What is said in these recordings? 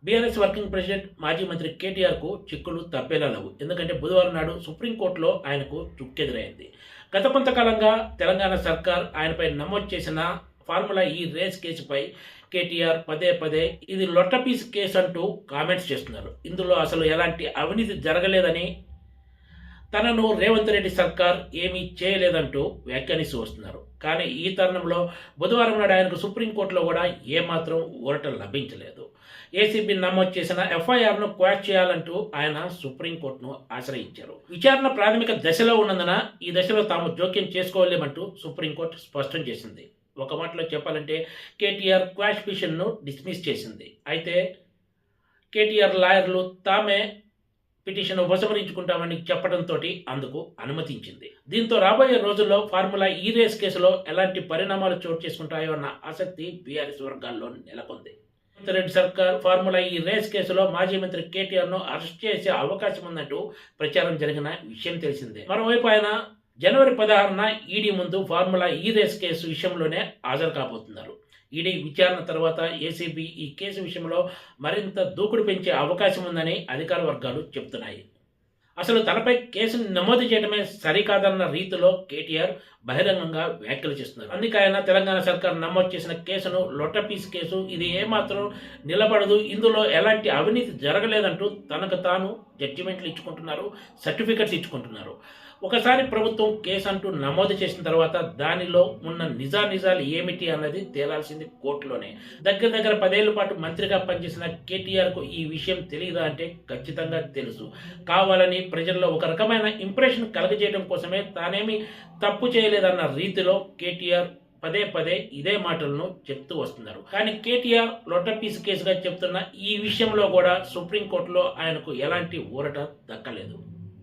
BRS working president మాజీ మంత్రి కేటీఆర్కు చిక్కులు తప్పేలా లేవు. ఎందుకంటే బుధవారం నాడు సుప్రీంకోర్టులో ఆయనకు చుక్కెదురైంది. గత కొంతకాలంగా తెలంగాణ సర్కార్ ఆయనపై నమోదు చేసిన ఫార్ములా ఈ రేస్ కేసుపై కేటీఆర్ పదే పదే ఇది లొట్టపీస్ కేసు అంటూ కామెంట్స్ చేస్తున్నారు. ఇందులో అసలు ఎలాంటి అవినీతి జరగలేదని, తనను రేవంత్ రెడ్డి సర్కార్ ఏమీ చేయలేదంటూ వ్యాఖ్యానిస్తూ వస్తున్నారు. కానీ ఈ తరుణంలో బుధవారం నాడు ఆయనకు సుప్రీంకోర్టులో కూడా ఏమాత్రం ఊరట లభించలేదు. ఏసీబీ నమోదు చేసిన ఎఫ్ఐఆర్ను క్వాష్ చేయాలంటూ ఆయన సుప్రీంకోర్టును ఆశ్రయించారు. విచారణ ప్రాథమిక దశలో ఉన్నందున ఈ దశలో తాము జోక్యం చేసుకోలేమంటూ సుప్రీంకోర్టు స్పష్టం చేసింది. ఒక మాటలో చెప్పాలంటే కేటీఆర్ క్వాష్ పిటిషన్ను డిస్మిస్ చేసింది. అయితే కేటీఆర్ లాయర్లు తామే పిటిషన్ ఉపసంహరించుకుంటామని చెప్పడంతో అందుకు అనుమతించింది. దీంతో రాబోయే రోజుల్లో ఫార్ములా ఈ రేస్ కేసులో ఎలాంటి పరిణామాలు చోటు చేసుకుంటాయో అన్న ఆసక్తి బీఆర్ఎస్ వర్గాల్లో నెలకొంది. రేవంత్ రెడ్డి సర్కార్ ఫార్ములా ఈ రేస్ కేసులో మాజీ మంత్రి కేటీఆర్ను అరెస్ట్ చేసే అవకాశం ఉందంటూ ప్రచారం జరిగిన విషయం తెలిసిందే. మరోవైపు ఆయన జనవరి 16న ఈడీ ముందు ఫార్ములా ఈ రేస్ కేసు విషయంలోనే హాజరు కాబోతున్నారు. ఈడీ విచారణ తర్వాత ఏసీబీ ఈ కేసు విషయంలో మరింత దూకుడు పెంచే అవకాశం ఉందని అధికార వర్గాలు చెబుతున్నాయి. అసలు తనపై కేసును నమోదు చేయడమే సరికాదన్న రీతిలో కేటీఆర్ బహిరంగంగా వ్యాఖ్యలు చేస్తున్నారు. అందుకే ఆయన తెలంగాణ సర్కార్ నమోదు చేసిన కేసును లొట్టపీస్ కేసు, ఇది ఏమాత్రం నిలబడదు, ఇందులో ఎలాంటి అవినీతి జరగలేదంటూ తనకు తాను జడ్జిమెంట్లు ఇచ్చుకుంటున్నారు, సర్టిఫికెట్స్ ఇచ్చుకుంటున్నారు. ఒకసారి ప్రభుత్వం కేసు అంటూ నమోదు చేసిన తర్వాత దానిలో ఉన్న నిజాలు ఏమిటి అన్నది తేలాల్సింది కోర్టులోనే. దగ్గర 10 ఏళ్ల పాటు మంత్రిగా పనిచేసిన కేటీఆర్కు ఈ విషయం తెలియదా అంటే ఖచ్చితంగా తెలుసు. కావాలని ప్రజల్లో ఒక రకమైన ఇంప్రెషన్ కలగజేయడం కోసమే తానేమి తప్పు చేయలేదన్న రీతిలో కేటీఆర్ పదే ఇదే మాటలను చెప్తూ వస్తున్నారు. కానీ కేటీఆర్ లొట్టపీస్ కేసుగా చెప్తున్న ఈ విషయంలో కూడా సుప్రీంకోర్టులో ఆయనకు ఎలాంటి ఊరట దక్కలేదు.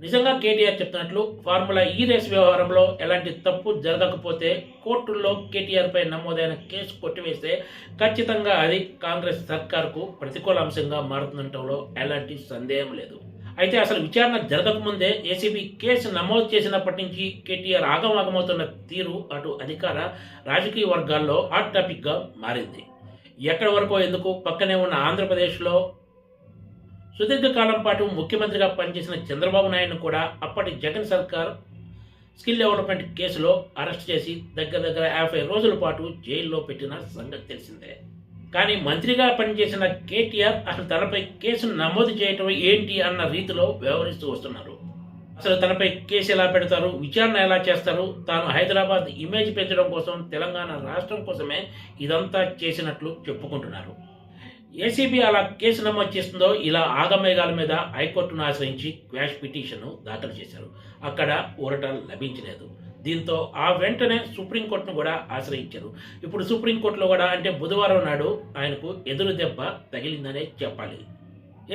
నిజంగా కేటీఆర్ చెప్తున్నట్లు ఫార్ములా ఈ రేస్ వ్యవహారంలో ఎలాంటి తప్పు జరగకపోతే కోర్టుల్లో కేటీఆర్ పై నమోదైన కేసు కొట్టివేస్తే ఖచ్చితంగా అది కాంగ్రెస్ సర్కార్కు ప్రతికూల అంశంగా మారుతుండటంలో ఎలాంటి సందేహం లేదు. అయితే అసలు విచారణ జరగకముందే ఏసీబీ కేసు నమోదు చేసినప్పటి నుంచి కేటీఆర్ ఆగమాగమవుతున్న తీరు అటు అధికార రాజకీయ వర్గాల్లో హాట్ టాపిక్గా మారింది. ఎక్కడి వరకో ఎందుకు, పక్కనే ఉన్న ఆంధ్రప్రదేశ్లో సుదీర్ఘకాలం పాటు ముఖ్యమంత్రిగా పనిచేసిన చంద్రబాబు నాయుడును కూడా అప్పటి జగన్ సర్కార్ స్కిల్ డెవలప్మెంట్ కేసులో అరెస్ట్ చేసి దగ్గర 50 రోజుల పాటు జైల్లో పెట్టిన సంగతి తెలిసిందే. కానీ మంత్రిగా పనిచేసిన కేటీఆర్ అసలు తనపై కేసును నమోదు చేయటం ఏంటి అన్న రీతిలో వ్యవహరిస్తూ వస్తున్నారు. అసలు తనపై కేసు ఎలా పెడతారు, విచారణ ఎలా చేస్తారు, తాను హైదరాబాద్ ఇమేజ్ పెంచడం కోసం, తెలంగాణ రాష్ట్రం కోసమే ఇదంతా చేసినట్లు చెప్పుకుంటున్నారు. ఏసీబీ అలా కేసు నమోదు చేస్తుందో ఇలా ఆగమేఘాల మీద హైకోర్టును ఆశ్రయించి క్వాష్ పిటిషన్ దాఖలు చేశారు. అక్కడ ఊరట లభించలేదు. దీంతో ఆ వెంటనే సుప్రీంకోర్టును కూడా ఆశ్రయించారు. ఇప్పుడు సుప్రీంకోర్టులో కూడా అంటే బుధవారం నాడు ఆయనకు ఎదురు దెబ్బ తగిలిందనే చెప్పాలి.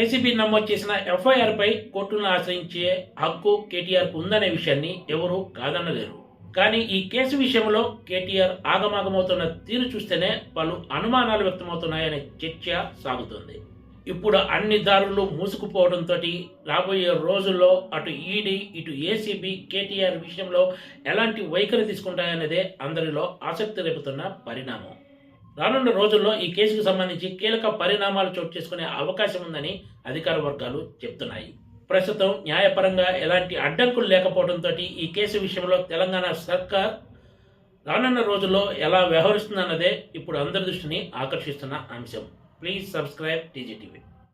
ఏసీబీ నమోదు చేసిన ఎఫ్ఐఆర్పై కోర్టును ఆశ్రయించే హక్కు కేటీఆర్కు ఉందనే విషయాన్ని ఎవరూ కాదనలేరు. కానీ ఈ కేసు విషయంలో కేటీఆర్ ఆగమాగమవుతున్న తీరు చూస్తేనే పలు అనుమానాలు వ్యక్తమవుతున్నాయనే చర్చ సాగుతుంది. ఇప్పుడు అన్ని దారులు మూసుకుపోవడంతో రాబోయే రోజుల్లో అటు ఈడీ ఇటు ఏసీబీ కేటీఆర్ విషయంలో ఎలాంటి వైఖరి తీసుకుంటాయన్నదే అందరిలో ఆసక్తి రేపుతున్న పరిణామం. రానున్న రోజుల్లో ఈ కేసుకు సంబంధించి కీలక పరిణామాలు చోటు చేసుకునే అవకాశం ఉందని అధికార వర్గాలు చెప్తున్నాయి. ప్రస్తుతం న్యాయపరంగా ఎలాంటి అడ్డంకులు లేకపోవడంతో ఈ కేసు విషయంలో తెలంగాణ సర్కార్ రానున్న రోజుల్లో ఎలా వ్యవహరిస్తుందన్నదే ఇప్పుడు అందరి దృష్టిని ఆకర్షిస్తున్న అంశం. Please subscribe TGTV.